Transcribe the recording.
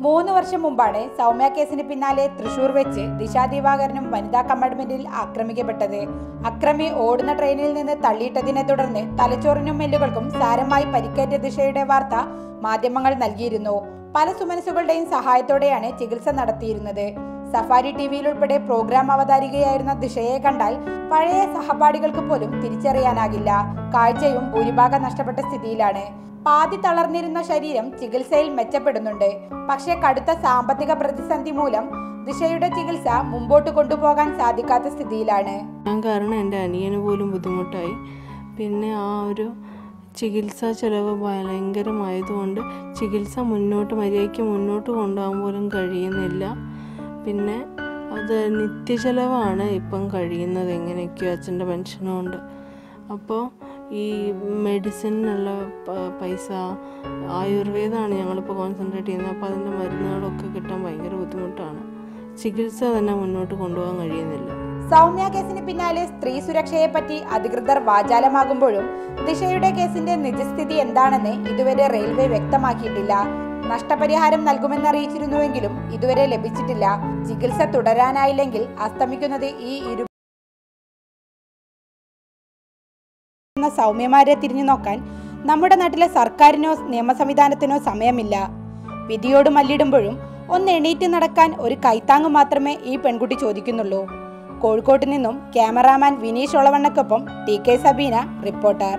3 വർഷം മുമ്പാണ് സൗമ്യ കേസിന് പിന്നാലെ തൃശൂർ വെച്ച് ദിശ ദിവാകരനും വനിതാ കമ്പാർട്ട്മെന്റിൽ ആക്രമിക്കപ്പെട്ടത്. അക്രമി ഓടുന്ന ട്രെയിനിൽ നിന്ന് തള്ളിയിട്ടതിനെ തുടർന്ന് തലച്ചോറിനും എല്ലുകൾക്കും സാരമായി പരിക്കേറ്റ ദിശയുടെ വാർത്ത മാധ്യമങ്ങൾ നൽകിയിരുന്നു. പല സുമനസുകളുടെയും സഹായത്തോടെയാണ് ചികിത്സ നടത്തിയിരുന്നത്. സഫാരി ടിവിയിൽ ഉൾപ്പെടെ പ്രോഗ്രാം അവതാരികയായിരുന്ന ദിശയെ കണ്ടാൽ പഴയ സഹപാഠികൾക്ക് പോലും തിരിച്ചറിയാനാകില്ല. കാഴ്ചയും ഭൂരിഭാഗം നഷ്ടപ്പെട്ട സ്ഥിതിയിലാണ്. പാതി തളർന്നിരുന്ന ശരീരം ചികിത്സയിൽ മെച്ചപ്പെടുന്നുണ്ട്. പക്ഷേ കടുത്ത സാമ്പത്തിക പ്രതിസന്ധി മൂലം ദിശയുടെ ചികിത്സ മുമ്പോട്ട് കൊണ്ടുപോകാൻ സാധിക്കാത്ത സ്ഥിതിയിലാണ്. കാരണം എൻ്റെ അനിയന് പോലും ബുദ്ധിമുട്ടായി. പിന്നെ ആ ഒരു ചികിത്സാ ചെലവ് ഭയങ്കരമായതുകൊണ്ട് ചികിത്സ മര്യാദയ്ക്ക് മുന്നോട്ട് കൊണ്ടുപോകാൻ പോലും കഴിയുന്നില്ല. പിന്നെ അത് നിത്യചെലവാണ് ഇപ്പം കഴിയുന്നത് എങ്ങനെയൊക്കെയോ അച്ഛൻ്റെ പെൻഷനുകൊണ്ട്. അപ്പോൾ ഈ മെഡിസിനുള്ള പൈസ ആയുർവേദമാണ് ഞങ്ങളിപ്പോൾ കോൺസെൻട്രേറ്റ് ചെയ്യുന്നത്. അപ്പോൾ അതിൻ്റെ മരുന്നുകളൊക്കെ കിട്ടാൻ ഭയങ്കര ബുദ്ധിമുട്ടാണ്. ചികിത്സ തന്നെ മുന്നോട്ട് കൊണ്ടുപോകാൻ കഴിയുന്നില്ല. സൗമ്യ കേസിന് പിന്നാലെ സ്ത്രീ സുരക്ഷയെ പറ്റി അധികൃതർ വാചാലമാകുമ്പോഴും ദിശയുടെ കേസിന്റെ നിജസ്ഥിതി എന്താണെന്ന് ഇതുവരെ റെയിൽവേ വ്യക്തമാക്കിയിട്ടില്ല. നഷ്ടപരിഹാരം നൽകുമെന്നറിയിച്ചിരുന്നുവെങ്കിലും ഇതുവരെ ലഭിച്ചിട്ടില്ല. ചികിത്സ തുടരാനായില്ലെങ്കിൽ അസ്തമിക്കുന്നത് ഈ സൗമ്യമാരെ തിരിഞ്ഞു നോക്കാൻ നമ്മുടെ നാട്ടിലെ സർക്കാരിനോ നിയമ സംവിധാനത്തിനോ സമയമില്ല. വിധിയോട് മല്ലിടുമ്പോഴും ഒന്ന് എണീറ്റ് നടക്കാൻ ഒരു കൈത്താങ്ങ് മാത്രമേ ഈ പെൺകുട്ടി ചോദിക്കുന്നുള്ളൂ. കോഴിക്കോട്ട് നിന്നും ക്യാമറാമാൻ വിനീഷ് ഒളവണ്ണക്കൊപ്പം ടി കെ സബീന, റിപ്പോർട്ടർ.